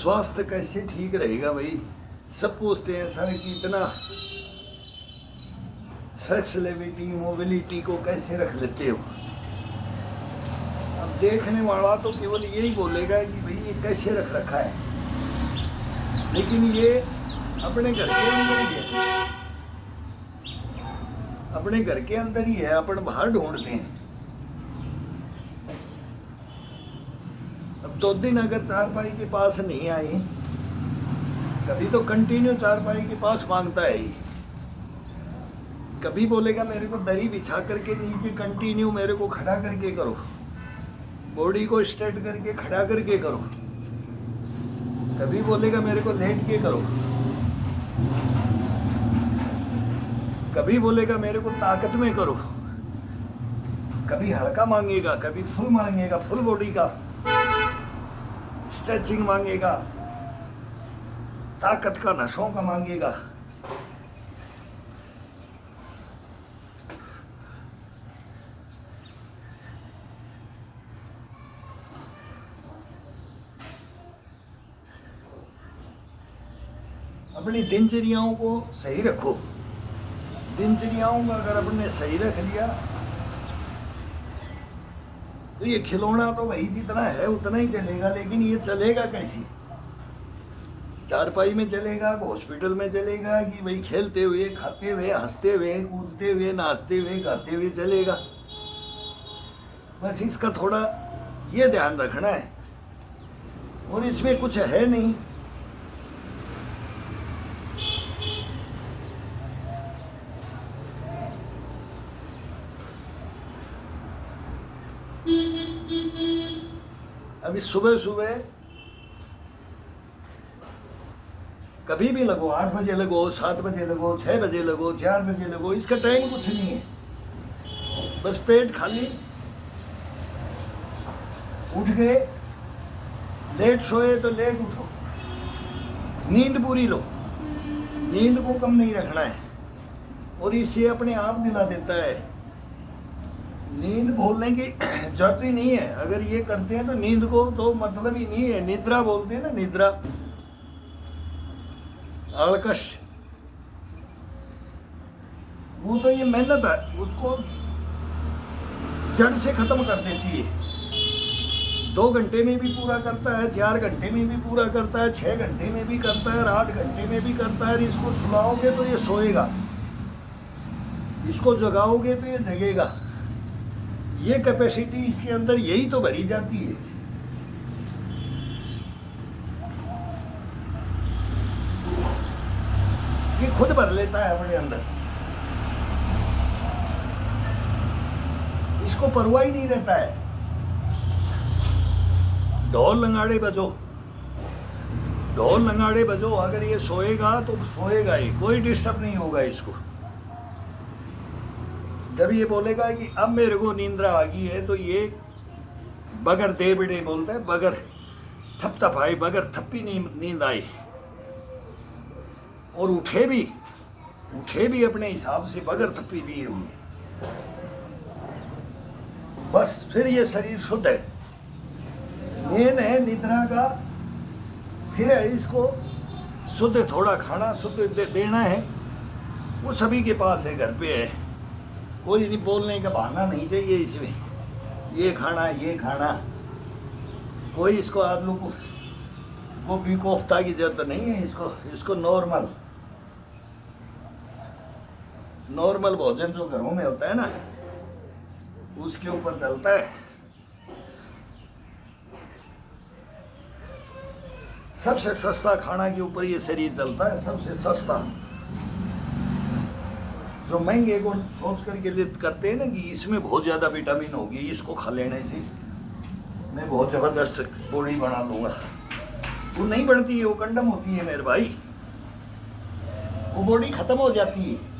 स्वास्थ्य कैसे ठीक रहेगा भाई। सब पूछते हैं सर कि इतना फ्लेक्सिबिलिटी मोबिलिटी को कैसे रख लेते हो। अब देखने वाला तो केवल यही बोलेगा कि भाई ये कैसे रख रखा है, लेकिन ये अपने घर के अंदर ही है, अपने घर के अंदर ही है, अपन बाहर ढूंढते हैं। अब 2 दिन अगर चारपाई के पास नहीं आई, कभी तो कंटिन्यू चारपाई के पास मांगता है ही। कभी बोलेगा मेरे को दरी बिछा करके नीचे कंटिन्यू मेरे को खड़ा करके करो, बॉडी को स्ट्रेट करके खड़ा करके करो। कभी बोलेगा मेरे को लेट के करो, कभी बोलेगा मेरे को ताकत में करो। कभी हल्का मांगेगा, कभी फुल मांगेगा, फुल बॉडी का स्ट्रेचिंग मांगेगा, ताकत का नसों का मांगेगा। अपनी दिनचर्याओं को सही रखो। दिनचर्याओं का अगर अपने सही रख लिया तो ये खिलौना तो भाई जितना है उतना ही चलेगा, लेकिन ये चलेगा कैसे? चारपाई में चलेगा, हॉस्पिटल में चलेगा, कि भाई खेलते हुए, खाते हुए, हंसते हुए, कूदते हुए, नाचते हुए, गाते हुए चलेगा। बस इसका थोड़ा ये ध्यान रखना है, और इसमें कुछ है नहीं। अभी सुबह सुबह कभी भी लगो, 8 बजे लगो, 7 बजे लगो, 6 बजे लगो, 4 बजे लगो, इसका टाइम कुछ नहीं है। बस पेट खाली, उठ गए, लेट सोए तो लेट उठो, नींद पूरी लो। नींद को कम नहीं रखना है, और इससे अपने आप दिला देता है। नींद बोलने की जरूरत ही नहीं है। अगर ये करते हैं तो नींद को तो मतलब ही नहीं है। निद्रा बोलते हैं ना, निद्रा, आलकश, वो तो ये मेहनत है, उसको जड़ से खत्म कर देती है। 2 घंटे में भी पूरा करता है, 4 घंटे में भी पूरा करता है, 6 घंटे में भी करता है, 8 घंटे में भी करता है। इसको सुलाओगे तो ये सोएगा, इसको जगाओगे तो ये जगेगा। ये कैपेसिटी इसके अंदर यही तो भरी जाती है। ये खुद भर लेता है अपने अंदर, इसको परवाह ही नहीं रहता है। ढोल नगाड़े बजो, ढोल नगाड़े बजो, अगर ये सोएगा तो सोएगा ही, कोई डिस्टर्ब नहीं होगा इसको। जब ये बोलेगा कि अब मेरे को नींद्रा आ गई है, तो ये बगैर दे बिड़े बोलता है, बगैर थप थप आई, बगैर थप्पी नींद आई, और उठे भी अपने हिसाब से बगैर थप्पी दिए हुए। बस फिर ये शरीर शुद्ध है। मेन है निद्रा का, फिर है इसको शुद्ध थोड़ा खाना शुद्ध देना है। वो सभी के पास है, घर पे है, कोई नहीं बोलने का बहाना नहीं चाहिए इसमें। ये खाना, ये खाना, कोई इसको आलू को गोभी कोफ्ता की जरूरत नहीं है। इसको नॉर्मल भोजन जो घरों में होता है ना, उसके ऊपर चलता है। सबसे सस्ता खाना के ऊपर ये शरीर चलता है, सबसे सस्ता। जो महंगे को सोच करके करते हैं ना कि इसमें बहुत ज़्यादा विटामिन होगी, इसको खा लेने से मैं बहुत ज़बरदस्त बॉडी बना लूँगा। वो नहीं बढ़ती है, वो कंडम होती है मेरे भाई, वो बॉडी खत्म हो जाती है।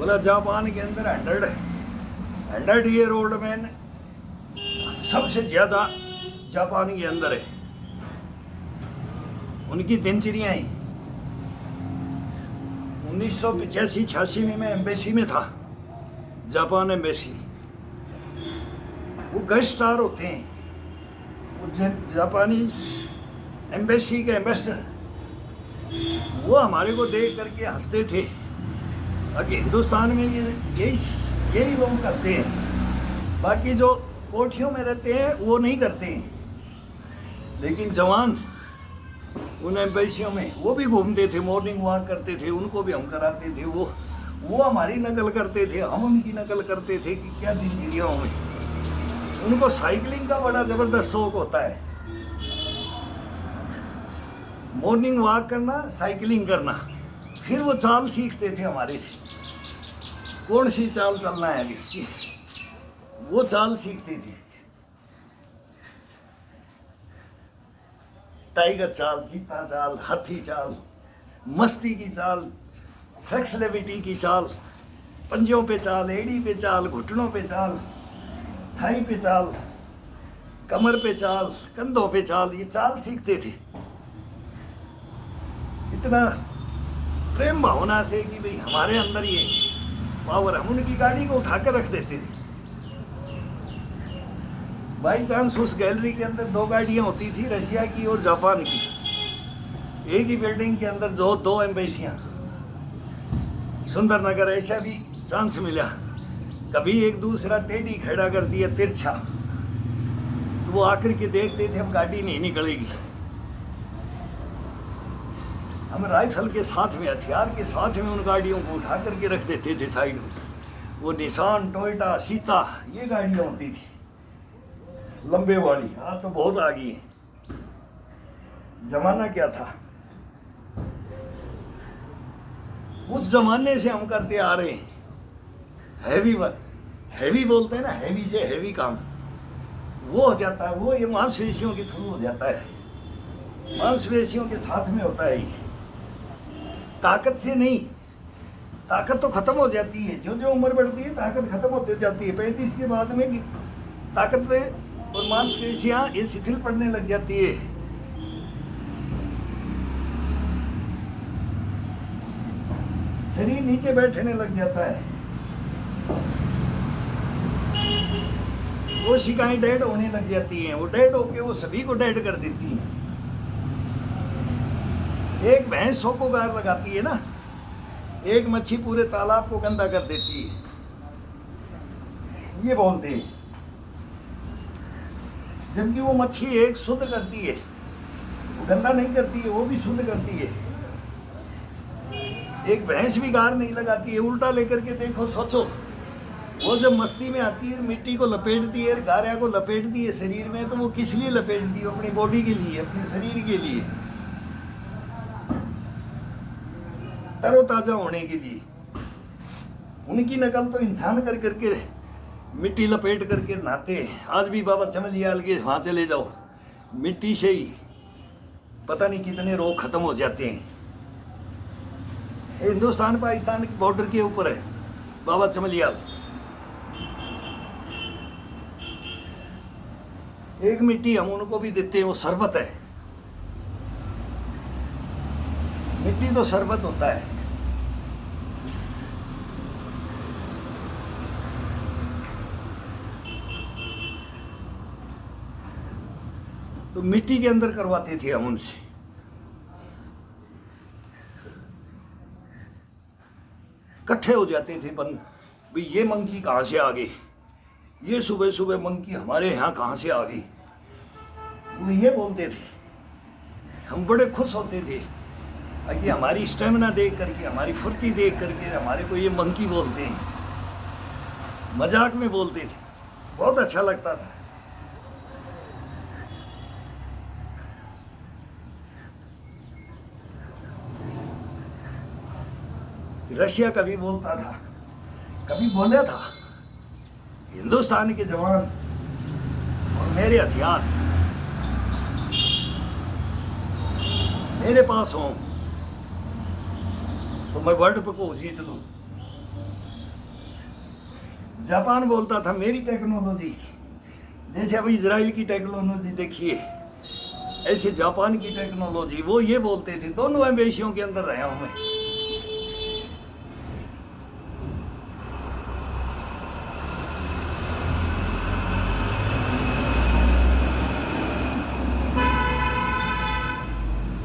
बोला जापान के अंदर 100 ईयर ओल्ड मैन सबसे ज्यादा जापान के अंदर है। उनकी दिनचर्या ही 1985-86 में मैं एम्बेसी में था, जापान एम्बेसी। वो गेस्ट स्टार होते हैं, वो जापानीज एम्बेसी के एम्बेसडर, वो हमारे को देख करके हंसते थे। बाकी हिंदुस्तान में यही लोग करते हैं, बाकी जो कोठियों में रहते हैं वो नहीं करते हैं। लेकिन जवान उन एम्बेसियों में वो भी घूमते थे, मॉर्निंग वॉक करते थे, उनको भी हम कराते थे। वो हमारी नकल करते थे, हम उनकी नकल करते थे कि क्या दिनचर्याओं में। उनको साइकिलिंग का बड़ा जबरदस्त शौक होता है, मॉर्निंग वॉक करना, साइकिलिंग करना। फिर वो चाल सीखते थे हमारे से, कौन सी चाल चलना है अभी, वो चाल सीखते थे। टाइगर चाल, चीता चाल, हाथी चाल, मस्ती की चाल, फ्लेक्सिबिलिटी की चाल, पंजों पे चाल, एड़ी पे चाल, घुटनों पे चाल, थाई पे चाल, कमर पे चाल, कंधों पे चाल, ये चाल सीखते थे। इतना प्रेम भावना से कि भाई हमारे अंदर ये पावर, हम उनकी गाड़ी को उठाकर रख देते थे। बाई चांस उस गैलरी के अंदर 2 गाड़ियां होती थी, रशिया की और जापान की। एक ही बिल्डिंग के अंदर जो 2 एम्बेसियां, सुंदर नगर, ऐसा भी चांस मिला। कभी एक दूसरा टेढ़ी खड़ा कर दिया तिरछा, तो वो आकर के देखते थे अब गाड़ी नहीं निकलेगी। हम राइफल के साथ में, हथियार के साथ में उन गाड़ियों को उठा करके रख देते थे साइड में। वो निसान, टोयोटा, सीता, ये गाड़ियां होती थी लंबे वाली। आज तो बहुत आ गई है। जमाना क्या था, उस जमाने से हम करते आ रहे हैं। हैवी बोलते हैं ना, हैवी से हैवी काम वो हो जाता है। वो ये मांसपेशियों के थ्रू हो जाता है, मांसपेशियों के साथ में होता है। ये ताकत से नहीं, ताकत तो खत्म हो जाती है। जो जो उम्र बढ़ती है ताकत खत्म होती जाती है। 35 के बाद में ताकत और मांसपेशियां ये शिथिल पड़ने लग जाती है। शरीर नीचे बैठने लग जाता है, वो शिकाएं डेड होने लग जाती हैं। वो डेड होके वो सभी को डेड कर देती हैं। एक भैंस 100 को गार लगाती है ना, एक मच्छी पूरे तालाब को गंदा कर देती है, ये बोलते हैं। जबकि वो मच्छी एक शुद्ध करती है, वो गंदा नहीं करती है, वो भी शुद्ध करती है। एक भैंस भी गार नहीं लगाती है। उल्टा लेकर के देखो, सोचो, वो जब मस्ती में आती है, मिट्टी को लपेटती है, गारा को लपेटती है शरीर में, तो वो किस लिए लपेटती है? अपनी बॉडी के लिए, अपने शरीर के लिए, तरोताजा होने के लिए। उनकी नकल तो इंसान कर करके मिट्टी लपेट करके नहाते हैं। आज भी बाबा चमलियाल के वहाँ चले जाओ, मिट्टी से ही पता नहीं कितने रोग खत्म हो जाते हैं। हिंदुस्तान पाकिस्तान के बॉर्डर के ऊपर है बाबा चमलियाल। एक मिट्टी हम उनको भी देते हैं, वो शरबत है। मिट्टी तो शरबत होता है। तो मिट्टी के अंदर करवाते थे हम उनसे। इकट्ठे हो जाते थे बंद, भाई ये मंकी कहाँ से आ गई, ये सुबह सुबह मंकी हमारे यहाँ कहाँ से आ गई। वो ये बोलते थे, हम बड़े खुश होते थे कि हमारी स्टेमिना देख करके, हमारी फुर्ती देख करके हमारे को ये मंकी बोलते हैं। मजाक में बोलते थे, बहुत अच्छा लगता था। रशिया कभी बोलता था, कभी बोला था, हिंदुस्तान के जवान और मेरे हथियार मेरे पास हों तो मैं वर्ल्ड को जीत लूं। जापान बोलता था मेरी टेक्नोलॉजी, जैसे अभी इजराइल की टेक्नोलॉजी देखिए, ऐसे जापान की टेक्नोलॉजी, वो ये बोलते थे। दोनों एम्बेसियों के अंदर रहा हूं मैं।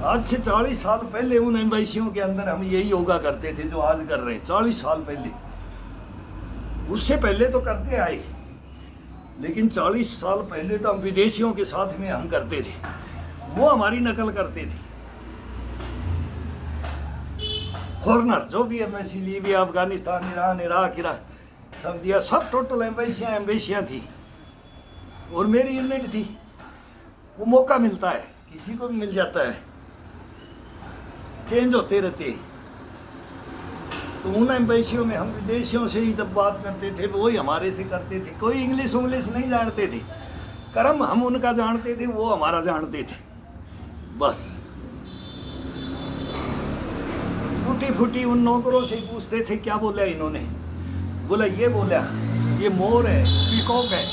आज से 40 साल पहले उन एम्बेसियों के अंदर हम यही योगा करते थे जो आज कर रहे हैं। 40 साल पहले, उससे पहले तो करते आए, लेकिन 40 साल पहले तो हम विदेशियों के साथ में हम करते थे, वो हमारी नकल करते थे। फॉरनर जो भी embassy, Libya, Afghanistan, Iran, Iraq, सऊदीया, सब टोटल एम्बेसियां थी, और मेरी यूनिट थी। वो मौका मिलता है, किसी को भी मिल जाता है, चेंज होते रहते। तो उन एम्बेसियों में हम विदेशियों से ही जब बात करते थे, वो ही हमारे से करते थे। कोई इंग्लिश नहीं जानते थे, कर्म हम उनका जानते थे, वो हमारा जानते थे। बस टूटी फूटी उन नौकरों से ही पूछते थे क्या बोला इन्होंने, बोला ये बोला, ये मोर है, पीकॉक है,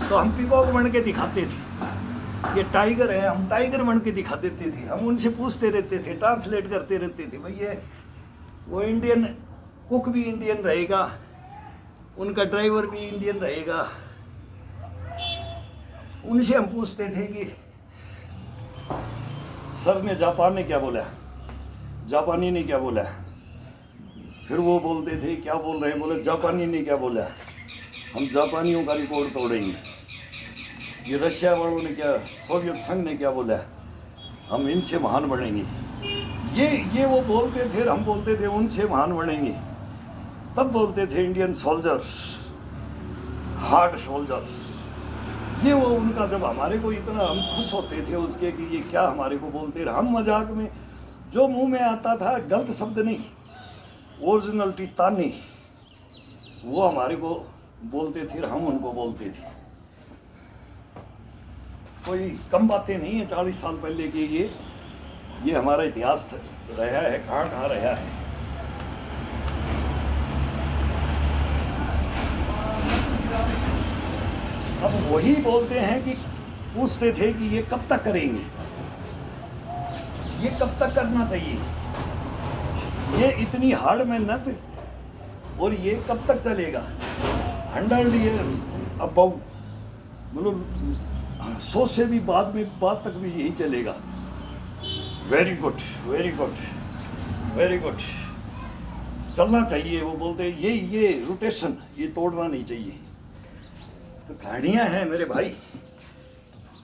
तो हम पीकॉक बन के दिखाते थे। ये टाइगर है, हम टाइगर बन के दिखा देते थे। हम उनसे पूछते रहते थे, ट्रांसलेट करते रहते थे। भैया वो इंडियन कुक भी इंडियन रहेगा, उनका ड्राइवर भी इंडियन रहेगा। उनसे हम पूछते थे कि सर ने, जापान ने क्या बोला, जापानी ने क्या बोला। फिर वो बोलते थे क्या बोल रहे हैं, बोले जापानी ने क्या बोला, हम जापानियों का रिकॉर्ड तोड़ेंगे। ये रशिया वालों ने क्या, सोवियत संघ ने क्या बोला, हम इनसे महान बनेंगे। ये वो बोलते थे, हम बोलते थे उनसे महान बनेंगे। तब बोलते थे इंडियन सोल्जर्स, हार्ड सोल्जर्स। ये वो उनका, जब हमारे को इतना हम खुश होते थे उसके कि ये क्या हमारे को बोलते रहे। हम मजाक में जो मुंह में आता था, गलत शब्द नहीं, ओरिजिनलिटी तानी, वो हमारे को बोलते थे, हम उनको बोलते थे। कोई कम बातें नहीं है 40 साल पहले की। ये हमारा इतिहास रहा है, कहाँ रहा है। अब वही बोलते हैं कि पूछते थे कि ये कब तक करेंगे, ये कब तक करना चाहिए, ये इतनी हार्ड मेहनत, और ये कब तक चलेगा। 100 ईयर अबाउट, मतलब 100 से भी बाद तक भी यही चलेगा। Very good, very good, very good, चलना चाहिए। वो बोलते ये रोटेशन, ये तोड़ना नहीं चाहिए। तो कहानियां हैं मेरे भाई,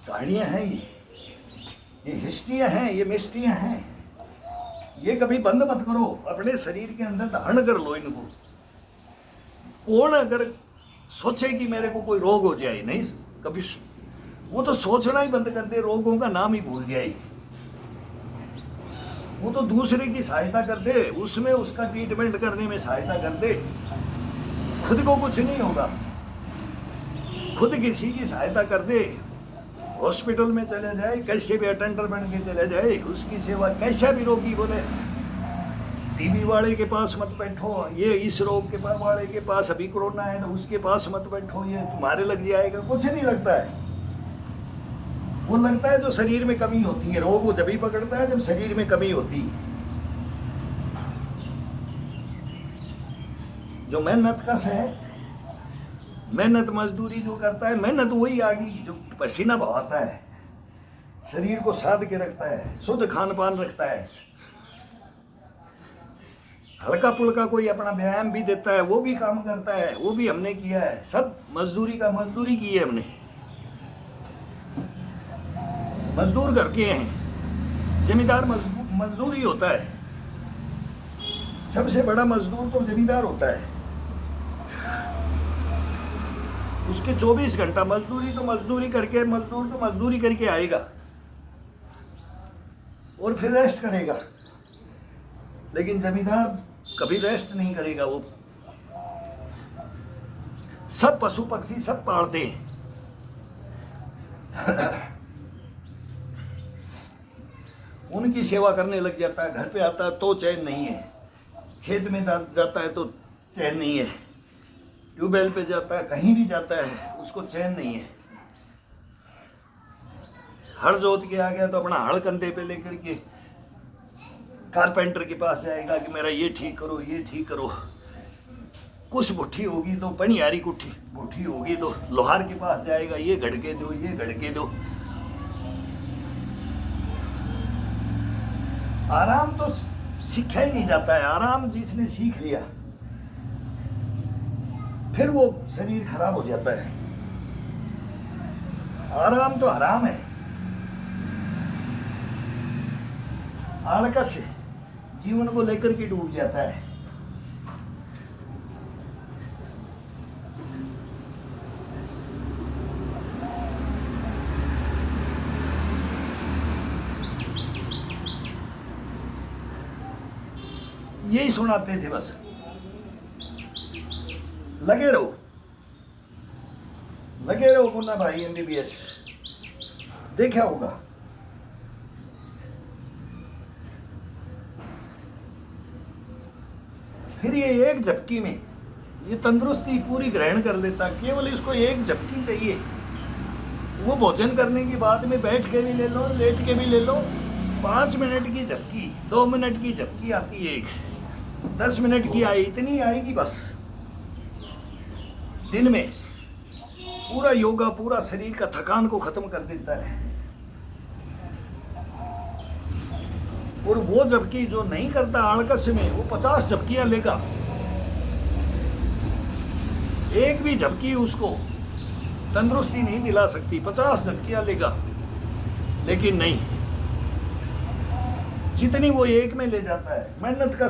कहानियां हैं, ये हिस्ट्रियां हैं, ये मिस्ट्रियां हैं। ये कभी बंद मत करो, अपने शरीर के अंदर धारण कर लो इनको। कौन अगर सोचे कि मेरे को कोई रोग हो जाए, नहीं, कभी वो तो सोचना ही बंद कर दे, रोगों का नाम ही भूल जाए। वो तो दूसरे की सहायता कर दे, उसमें उसका ट्रीटमेंट करने में सहायता कर दे। खुद को कुछ नहीं होगा, खुद किसी की सहायता कर दे। हॉस्पिटल में चले जाए, कैसे भी अटेंडर बन के चले जाए, उसकी सेवा। कैसा भी रोगी बोले टीबी वाले के पास मत बैठो, ये इस रोग के वाले के पास अभी कोरोना है तो उसके पास मत बैठो, ये तुम्हारे लग जाएगा। कुछ नहीं लगता है, वो लगता है जो शरीर में कमी होती है। रोग वो जब ही पकड़ता है जब शरीर में कमी होती है। जो मेहनत कश है, मेहनत मजदूरी जो करता है, मेहनत वही आगे जो पसीना बहाता है, शरीर को साध के रखता है, शुद्ध खान पान रखता है, हल्का पुल्का कोई अपना व्यायाम भी देता है, वो भी काम करता है, वो भी हमने किया है। सब मजदूरी की है हमने। मजदूर घर के हैं, जमींदार मजदूरी होता है। सबसे बड़ा मजदूर तो जमींदार होता है। उसके 24 घंटा मजदूरी तो मजदूरी करके आएगा और फिर रेस्ट करेगा। लेकिन जमींदार कभी रेस्ट नहीं करेगा। वो सब पशु पक्षी सब पालते हैं। उनकी सेवा करने लग जाता है। घर पे आता है तो चैन नहीं है, खेत में जाता है तो चैन नहीं है, ट्यूबवेल पे जाता है, कहीं भी जाता है, उसको चैन नहीं है। हड़ जोत के आ गया तो अपना हड़ कंधे पे लेकर के कारपेंटर के पास जाएगा कि मेरा ये ठीक करो, ये ठीक करो। कुछ भुट्ठी होगी तो पनियारी कुट्ठी भुट्ठी होगी तो लोहार के पास जाएगा, ये घड़के दो, ये घड़के दो। आराम तो सीखा ही नहीं जाता है। आराम जिसने सीख लिया फिर वो शरीर खराब हो जाता है। आराम तो हराम है। आलकस जीवन को लेकर के डूब जाता है। यही सुनाते थे बस, लगे रहो मुन्ना भाई MBBS देखा होगा। फिर ये एक झपकी में ये तंदुरुस्ती पूरी ग्रहण कर लेता। केवल इसको एक झपकी चाहिए। वो भोजन करने के बाद में बैठ के भी ले लो, लेट के भी ले लो। 5 मिनट की झपकी, 2 मिनट की झपकी आती है, 10 मिनट की आई, इतनी आएगी बस। दिन में पूरा योगा पूरा शरीर का थकान को खत्म कर देता है। और वो झपकी जो नहीं करता आलकस में, वो 50 झपकियां लेगा। एक भी झपकी उसको तंदुरुस्ती नहीं दिला सकती। 50 झपकियां लेगा, लेकिन नहीं, जितनी वो एक में ले जाता है। मेहनत का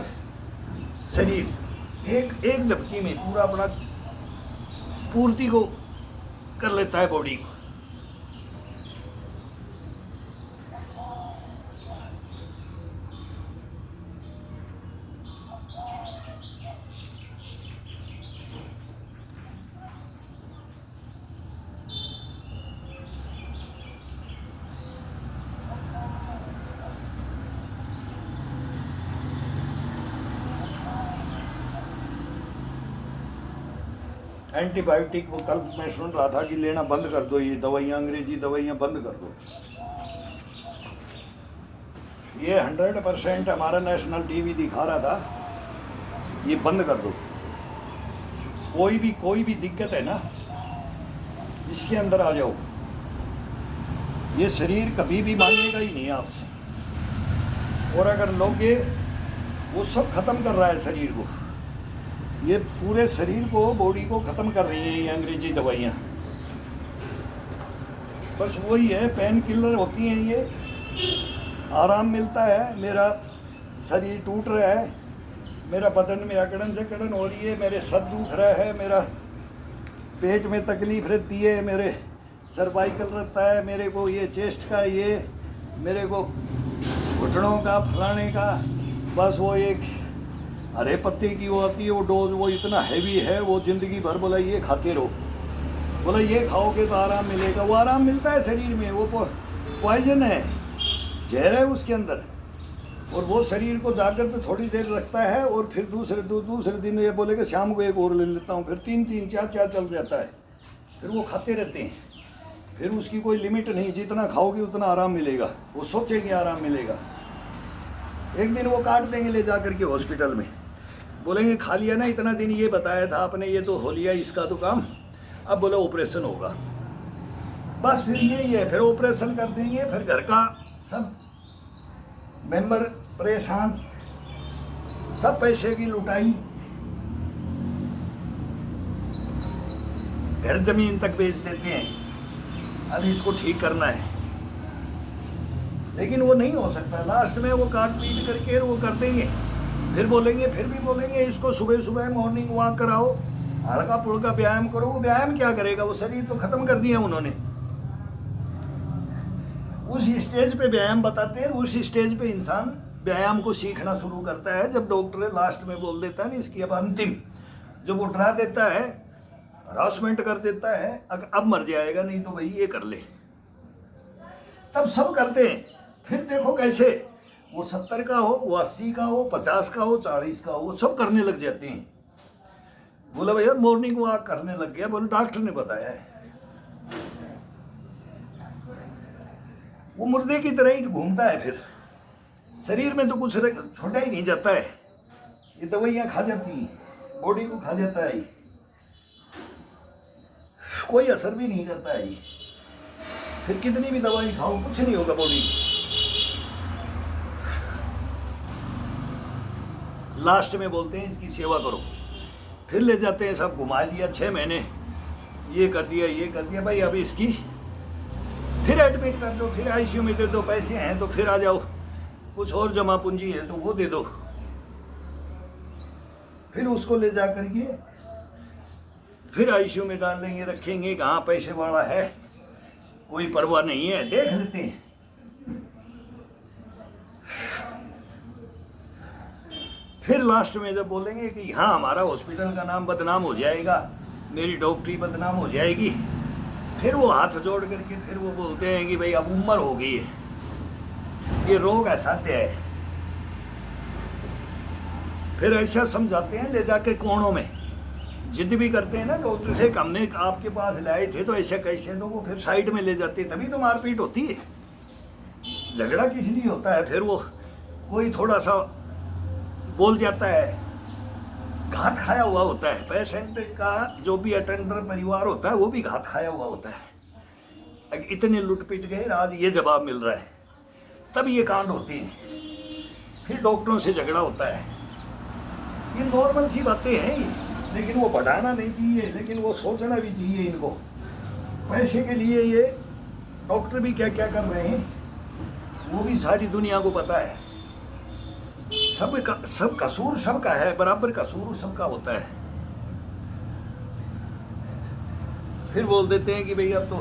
शरीर एक झपकी में पूरा अपना पूर्ति को कर लेता है बॉडी को। एंटीबायोटिक वो कल मैं सुन रहा था कि लेना बंद कर दो, ये दवाइयाँ, अंग्रेजी दवाइयाँ बंद कर दो। ये 100% हमारा नेशनल टीवी दिखा रहा था, ये बंद कर दो। कोई भी दिक्कत है ना, इसके अंदर आ जाओ। ये शरीर कभी भी मांगेगा ही नहीं आपसे। और अगर लोगे, वो सब खत्म कर रहा है शरीर को। ये पूरे शरीर को, बॉडी को खत्म कर रही हैं ये अंग्रेजी दवाइयाँ। बस वही है, पेन किलर होती हैं ये। आराम मिलता है, मेरा शरीर टूट रहा है, मेरा बदन में अकड़न जकड़न हो रही है, मेरे सर दुख रहा है, मेरा पेट में तकलीफ रहती है, मेरे सर्वाइकल रहता है, मेरे को ये चेस्ट का, ये मेरे को घुटनों का, फलाने का। बस वो एक हरे पत्ते की वो आती है वो डोज, वो इतना हैवी है, वो ज़िंदगी भर बोला ये खाते रहो, बोला ये खाओगे तो आराम मिलेगा। वो आराम मिलता है शरीर में, वो पॉइजन है, जहर है उसके अंदर। और वो शरीर को जागृत थोड़ी देर रखता है, और फिर दूसरे दिन ये बोलेगा शाम को एक और ले लेता हूँ, फिर 3 4 चल जाता है। फिर वो खाते रहते हैं, फिर उसकी कोई लिमिट नहीं, जितना खाओगे उतना आराम मिलेगा। वो सोचेंगे आराम मिलेगा, एक दिन वो काट देंगे ले जा करके हॉस्पिटल में, बोलेंगे खा लिया ना इतना दिन, ये बताया था आपने, ये तो हो लिया इसका तो काम, अब बोले ऑपरेशन होगा। बस फिर यही है, फिर ऑपरेशन कर देंगे, फिर घर का सब मेंबर परेशान, सब पैसे की लुटाई, घर जमीन तक बेच देते हैं। अब इसको ठीक करना है, लेकिन वो नहीं हो सकता। लास्ट में वो काट पीट करके वो कर देंगे, फिर भी बोलेंगे इसको सुबह सुबह मॉर्निंग वॉक कराओ, हल्का फुल्का व्यायाम करो। वो व्यायाम क्या करेगा, वो शरीर तो खत्म कर दिया उन्होंने। उस स्टेज पे व्यायाम बताते हैं, उस स्टेज पे इंसान व्यायाम को सीखना शुरू करता है, जब डॉक्टर लास्ट में बोल देता है ना इसकी अब अंतिम, जब वो डरा देता है, हरासमेंट कर देता है, अब मर जाएगा, नहीं तो भाई ये कर ले, तब सब करते हैं। फिर देखो कैसे वो 70 का हो, वो 80 का हो, 50 का हो, 40 का हो, वो सब करने लग जाते हैं। बोला बोला भैया मॉर्निंग वॉक करने लग गया, बोले डॉक्टर ने बताया है। वो मुर्दे की तरह ही घूमता है, फिर शरीर में तो कुछ छोटा ही नहीं जाता है। ये दवाइयाँ खा जाती हैं, बॉडी को खा जाता है, कोई असर भी नहीं करता है। फिर कितनी भी दवाई खाओ कुछ नहीं होगा बॉडी। लास्ट में बोलते हैं इसकी सेवा करो, फिर ले जाते हैं, सब घुमा दिया 6 महीने, ये कर दिया भाई, अभी इसकी फिर एडमिट कर दो, फिर आईसीयू में दे दो, पैसे हैं तो फिर आ जाओ, कुछ और जमा पूंजी है तो वो दे दो। फिर उसको ले जा करके फिर आईसीयू में डाल देंगे, रखेंगे, कहाँ पैसे वाला है, कोई परवाह नहीं है, देख लेते हैं। फिर लास्ट में जब बोलेंगे कि हाँ हमारा हॉस्पिटल का नाम बदनाम हो जाएगा, मेरी डॉक्टरी बदनाम हो जाएगी, फिर वो हाथ जोड़ करके फिर वो बोलते हैं कि भाई अब उम्र हो गई है, ये रोग असाध्य है। फिर ऐसा समझाते हैं, ले जाके कोनों में जिद भी करते हैं ना डॉक्टर से, हमने आपके पास लाए थे तो ऐसे कैसे, तो वो फिर साइड में ले जाते हैं, तभी तो मारपीट होती है। झगड़ा किस लिए होता है, फिर वो कोई थोड़ा सा बोल जाता है, घात खाया हुआ होता है। पेशेंट का जो भी अटेंडर परिवार होता है वो भी घात खाया हुआ होता है। इतने लुट पिट गए, आज ये जवाब मिल रहा है, तब ये कांड होते हैं। फिर डॉक्टरों से झगड़ा होता है। ये नॉर्मल सी बातें हैं, लेकिन वो बढ़ाना नहीं चाहिए, लेकिन वो सोचना भी चाहिए इनको। पैसे के लिए ये डॉक्टर भी क्या क्या कर रहे हैं वो भी सारी दुनिया को पता है। सब कसूर सबका है, बराबर कसूर सबका होता है। फिर बोल देते हैं कि भाई अब तो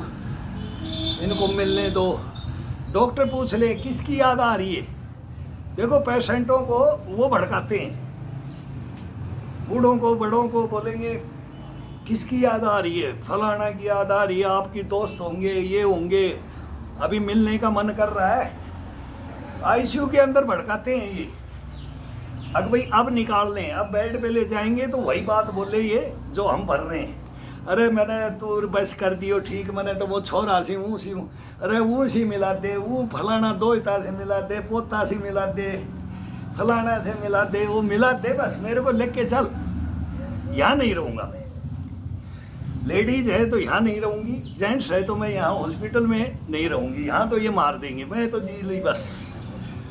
इनको मिलने दो। डॉक्टर पूछ ले किसकी याद आ रही है। देखो पेशेंटों को वो भड़काते हैं, बूढ़ों को बड़ों को बोलेंगे किसकी याद आ रही है, फलाना की याद आ रही है, आपकी दोस्त होंगे, ये होंगे, अभी मिलने का मन कर रहा है। आईसीयू के अंदर भड़काते हैं ये। अब भाई अब निकाल लें, अब बेड पे ले जाएंगे तो वही बात बोले ये जो हम भर रहे हैं। अरे मैंने तो बस कर दियो ठीक, मैंने तो वो छोरा सी हूँ सी हूँ, अरे वो सी मिला दे, वो फलाना दोस्ता से मिला दे, पोता से मिला दे, फलाना से मिला दे, वो मिला दे, बस मेरे को लेके चल, यहाँ नहीं रहूँगा मैं। लेडीज है तो यहाँ नहीं रहूँगी, जेंट्स है तो मैं यहाँ हॉस्पिटल में नहीं रहूँगी, यहाँ तो ये मार देंगे, मैं तो जी ली बस,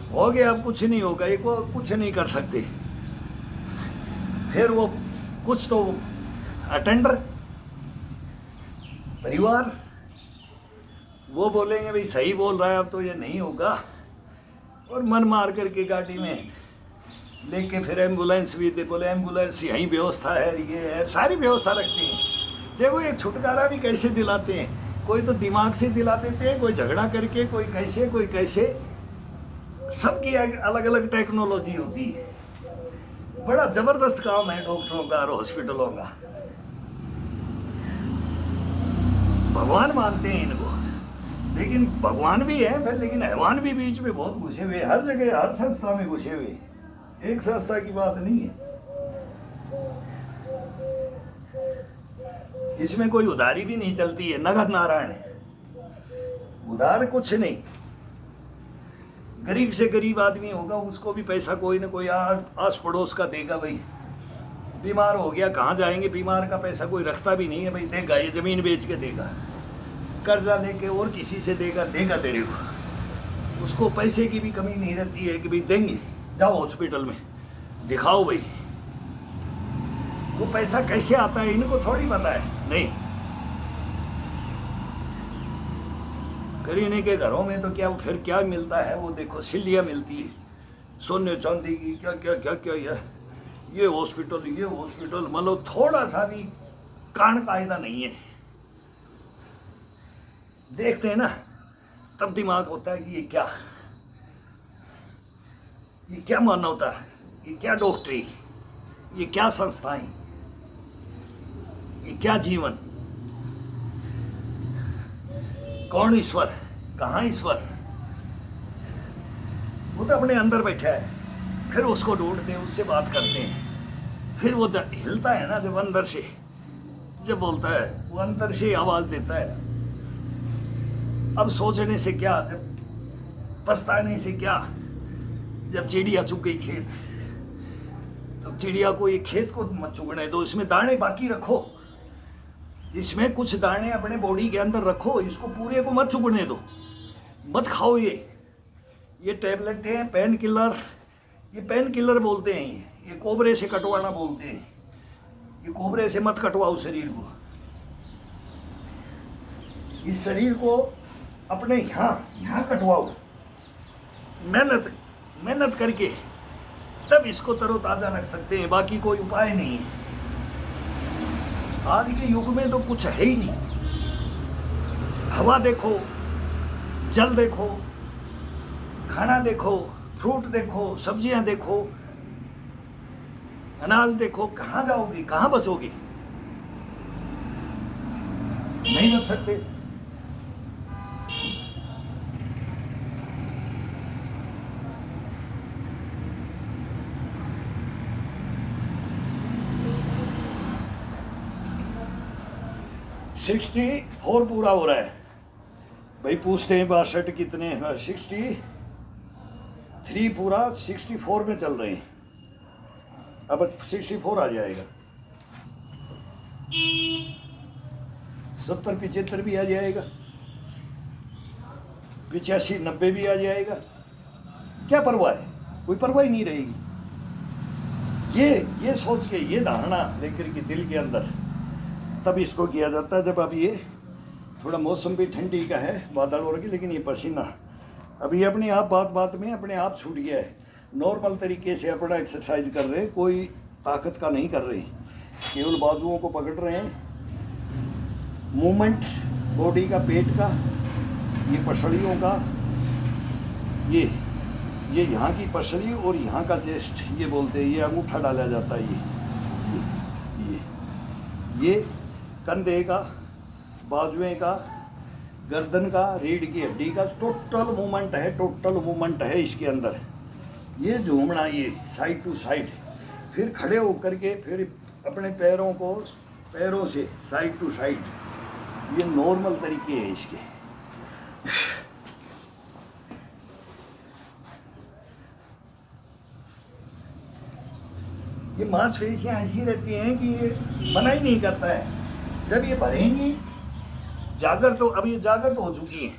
हो गया, अब कुछ नहीं होगा, एक वो कुछ नहीं कर सकते। फिर वो कुछ तो अटेंडर परिवार वो बोलेंगे भाई सही बोल रहा है, अब तो ये नहीं होगा, और मन मार करके गाड़ी में लेके फिर एम्बुलेंस भी दे, बोले एम्बुलेंस यहीं व्यवस्था है, ये है, सारी व्यवस्था रखते हैं। देखो ये छुटकारा भी कैसे दिलाते हैं, कोई तो दिमाग से दिला देते हैं, कोई झगड़ा करके, कोई कैसे, सबकी अलग अलग टेक्नोलॉजी होती है। बड़ा जबरदस्त काम है डॉक्टरों का और हॉस्पिटलों का। भगवान मानते हैं इनको, लेकिन भगवान भी है फिर, लेकिन हैवान भी बीच में बहुत घुसे हुए, हर जगह हर संस्था में घुसे हुए, एक संस्था की बात नहीं है। इसमें कोई उधारी भी नहीं चलती है, नगद नारायण है, उधार कुछ नहीं। गरीब से गरीब आदमी होगा उसको भी पैसा कोई ना कोई आस पड़ोस का देगा। भाई बीमार हो गया कहाँ जाएंगे, बीमार का पैसा कोई रखता भी नहीं है, भाई देगा, ये जमीन बेच के देगा, कर्जा लेके और किसी से देगा तेरे को, उसको पैसे की भी कमी नहीं रहती है कि भाई देंगे, जाओ हॉस्पिटल में दिखाओ। भाई वो पैसा कैसे आता है इनको थोड़ी पता है, नहीं। करीने के घरों में तो क्या फिर क्या मिलता है, वो देखो सिल्लियाँ मिलती है सोने चांदी की, क्या ये हॉस्पिटल मतलब थोड़ा सा भी कान कायदा नहीं है। देखते हैं ना तब दिमाग होता है कि ये क्या मानवता, ये क्या डॉक्टरी, ये क्या संस्थाएं, ये क्या जीवन, कौन ईश्वर, कहाँ ईश्वर। वो तो अपने अंदर बैठा है, फिर उसको ढूंढते हैं, उससे बात करते हैं, फिर वो जब हिलता है ना, जब अंदर से जब बोलता है, वो अंदर से आवाज देता है। अब सोचने से क्या, जब पछताने से क्या, जब चिड़िया चुग गई खेत, तो चिड़िया को ये खेत को मत चुगने दो, इसमें दाने बाकी रखो, इसमें कुछ दाने अपने बॉडी के अंदर रखो, इसको पूरे को मत चुगने दो, मत खाओ। ये टैबलेट हैं, पेन किलर, ये पेन किलर बोलते हैं, ये कोबरे से कटवाना बोलते हैं। ये कोबरे से मत कटवाओ शरीर को, इस शरीर को अपने यहाँ कटवाओ, मेहनत करके, तब इसको तरोताजा रख सकते हैं, बाकी कोई उपाय नहीं है। आज के युग में तो कुछ है ही नहीं। हवा देखो, जल देखो, खाना देखो, फ्रूट देखो, सब्जियां देखो, अनाज देखो, कहाँ जाओगे, कहाँ बचोगे? नहीं बच सकते। सिक्सटी 4 पूरा हो रहा है भाई, पूछते हैं 62 कितने, 63 पूरा, 64 में चल रहे हैं, अब 64 आ जाएगा, 70 75 भी आ जाएगा, 85 90 भी आ जाएगा। क्या परवाह है, कोई परवाह ही नहीं रहेगी। ये सोच के, ये धारणा लेकर के दिल के अंदर तब इसको किया जाता है। जब अब ये थोड़ा मौसम भी ठंडी का है, बादल हो रही, लेकिन ये पसीना अभी अपने आप बात में अपने आप छूट गया है। नॉर्मल तरीके से अपना एक्सरसाइज कर रहे हैं, कोई ताकत का नहीं कर रहे, केवल बाजुओं को पकड़ रहे हैं, मूवमेंट बॉडी का, पेट का, ये पसलियों का, ये यहाँ की पसली और यहाँ का चेस्ट, ये बोलते हैं, ये अंगूठा डाला जाता है, ये कंधे का, बाजुएं का, गर्दन का, रीढ़ की हड्डी का, टोटल मूवमेंट है इसके अंदर। ये झूमना, ये साइड टू साइड, फिर खड़े होकर के फिर अपने पैरों से साइड टू साइड, ये नॉर्मल तरीके हैं इसके। ये मांसपेशियां ऐसी रहती हैं कि ये मना ही नहीं करता है। जब ये बढ़ेंगी, अब ये जागृत हो चुकी हैं,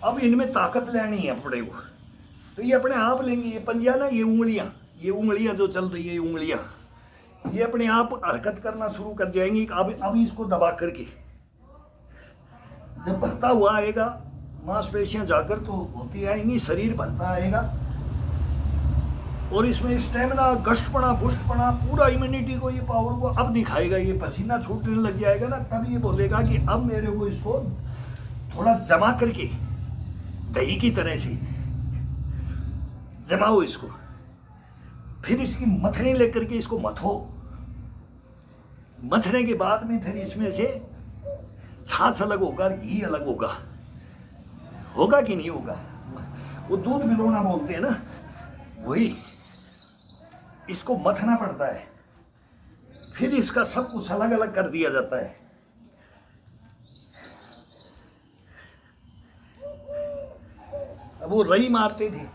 अब इनमें ताकत लेनी है अपने को, तो ये अपने आप लेंगी। ये पंजा ना, ये उंगलियां जो चल रही है, ये अपने आप हरकत करना शुरू कर जाएंगी। अब इसको दबा करके जब बढ़ता हुआ आएगा, मांसपेशियां जागृत होती आएंगी, शरीर बढ़ता आएगा, और इसमें स्टेमिना, गश्तपना, पुष्टपना, पूरा इम्यूनिटी को, ये पावर को अब दिखाएगा। ये पसीना छूटने लग जाएगा ना, तब ये बोलेगा कि अब मेरे को इसको थोड़ा जमा करके, दही की तरह से जमाओ इसको, फिर इसकी मथनी लेकर के इसको मथो। मथने के बाद में फिर इसमें से छाछ अलग होगा, घी अलग होगा कि नहीं होगा? वो दूध मिलाना बोलते हैं ना, वही इसको मथना पड़ता है, फिर इसका सब कुछ अलग अलग कर दिया जाता है। अब वो रई मारते थे,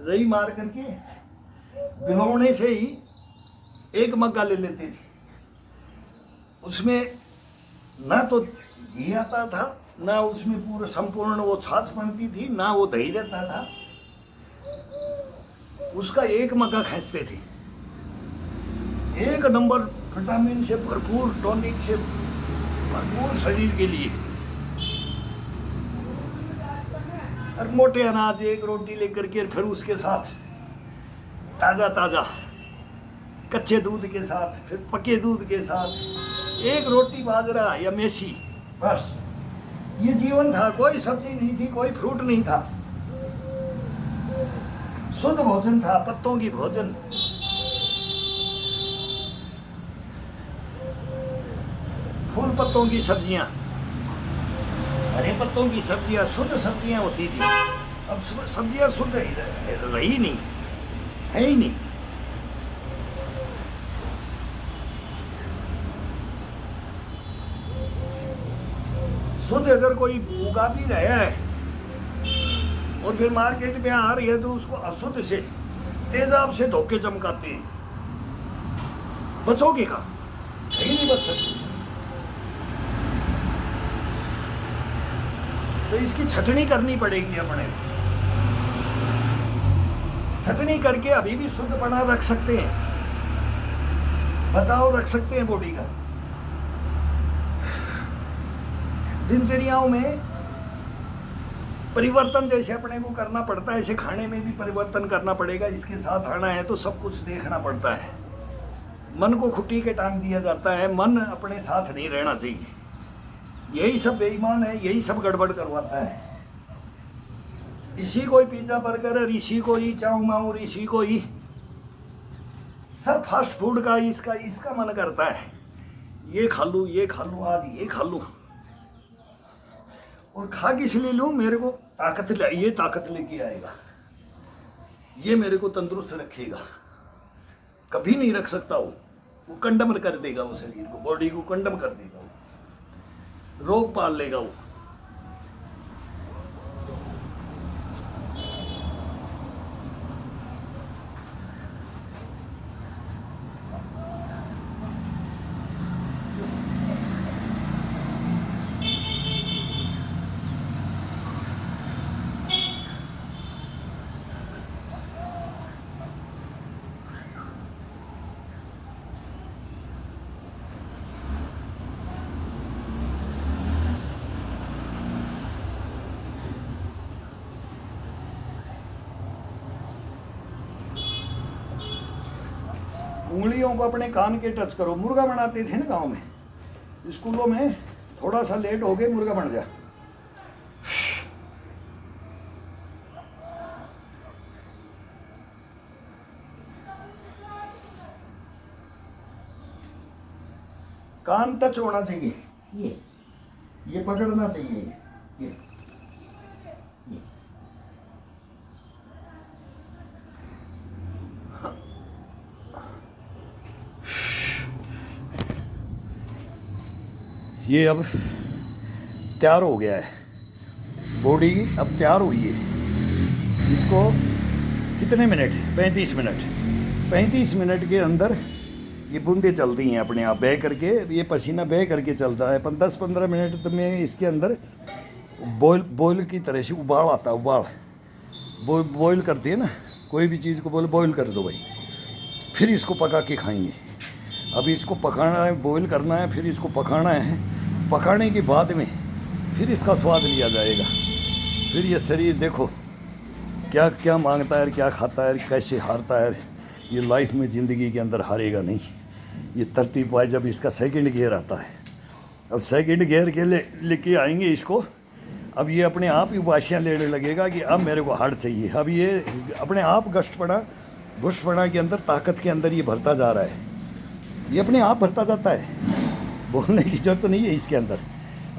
रई मार करके बिलौने से ही एक मग्गा ले लेते थे, उसमें ना तो घी आता था, ना उसमें पूरा संपूर्ण वो छाछ बनती थी, ना वो दही रहता था, उसका एक मग्गा खींचते थे। एक नंबर विटामिन से भरपूर, टॉनिक से भरपूर शरीर के लिए। और मोटे अनाज एक रोटी लेकर के, फिर उसके साथ ताजा कच्चे दूध के साथ, फिर पके दूध के साथ एक रोटी बाजरा या मेसी, बस ये जीवन था। कोई सब्जी नहीं थी, कोई फ्रूट नहीं था, शुद्ध भोजन था, पत्तों की भोजन। फूल पत्तों की सब्जियां, हरे पत्तों की सब्जियां, शुद्ध सब्जियां होती थी। अब सब्जियां शुद्ध रही नहीं, है ही नहीं। शुद्ध अगर कोई उगा भी रहा है और फिर मार्केट में आ रही है तो उसको अशुद्ध से तेजाब से धोखे चमकाते हैं, बचोगे का? कहीं नहीं बच सकते। तो इसकी छटनी करनी पड़ेगी अपने, छटनी करके अभी भी शुद्धपना रख सकते हैं, बचाव रख सकते हैं बॉडी का। दिनचर्याओं में परिवर्तन जैसे अपने को करना पड़ता है, ऐसे खाने में भी परिवर्तन करना पड़ेगा। इसके साथ आना है तो सब कुछ देखना पड़ता है। मन को खुट्टी के टांग दिया जाता है, मन अपने साथ नहीं रहना चाहिए। यही सब बेईमान है, यही सब गड़बड़ करवाता है। इसी को ही पिज्जा बर्गर, इसी को ही चाउ माऊ, इसी को ही सब फास्ट फूड का इसका मन करता है, ये खा लूँ, ये खा लूँ, आज ये खा लूँ। और खा किस लिए लूँ? मेरे को ये ताकत लेके आएगा, ये मेरे को तंदुरुस्त रखेगा। कभी नहीं रख सकता वो कंडम कर देगा, वो शरीर को, बॉडी को कंडम कर देगा, वो रोग पाल लेगा वो। उंगलियों को अपने कान के टच करो। मुर्गा बनाते थे ना गांव में, स्कूलों में, थोड़ा सा लेट हो गए मुर्गा बन जा। कान टच होना चाहिए, ये पकड़ना चाहिए, ये ये अब तैयार हो गया है, बॉडी अब तैयार हुई है। इसको कितने मिनट? 35 मिनट। 35 मिनट के अंदर ये बूंदें चलती हैं अपने आप, बह करके, ये पसीना बह करके चलता है। 10-15 मिनट में इसके अंदर बॉयल की तरह से उबाल आता है। उबाल बॉयल करती है ना, कोई भी चीज़ को बॉयल कर दो भाई, फिर इसको पका के खाएंगे। अभी इसको पकाना है, बॉयल करना है, फिर इसको पकाना है। पकाने के बाद में फिर इसका स्वाद लिया जाएगा। फिर ये शरीर देखो क्या क्या मांगता है, क्या खाता है, कैसे हारता है। ये लाइफ में ज़िंदगी के अंदर हारेगा नहीं। ये तरतीब पाए जब इसका सेकंड गियर आता है। अब सेकंड गियर के लेके आएंगे इसको। अब ये अपने आप ही उबासियाँ लेने लगेगा कि अब मेरे को हार्ड चाहिए। अब ये अपने आप घुसपड़ा के अंदर, ताकत के अंदर ये भरता जा रहा है। ये अपने आप भरता जाता है, बोलने की जरूरत तो नहीं है इसके अंदर।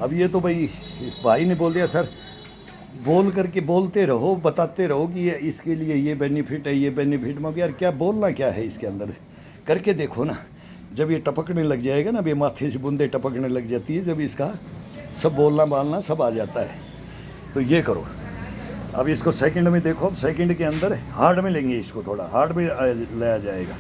अब ये तो भाई ने बोल दिया सर, बोल करके बोलते रहो, बताते रहो कि ये इसके लिए ये बेनिफिट है, ये बेनिफिट। मगर यार क्या बोलना क्या है इसके अंदर, करके देखो ना। जब ये टपकने लग जाएगा ना, ये माथे से बूंदे टपकने लग जाती है, जब इसका सब बोलना बालना सब आ जाता है, तो ये करो। अब इसको सेकंड में देखो, अब सेकंड के अंदर हार्ड में लेंगे इसको, थोड़ा हार्ड में लाया जाएगा।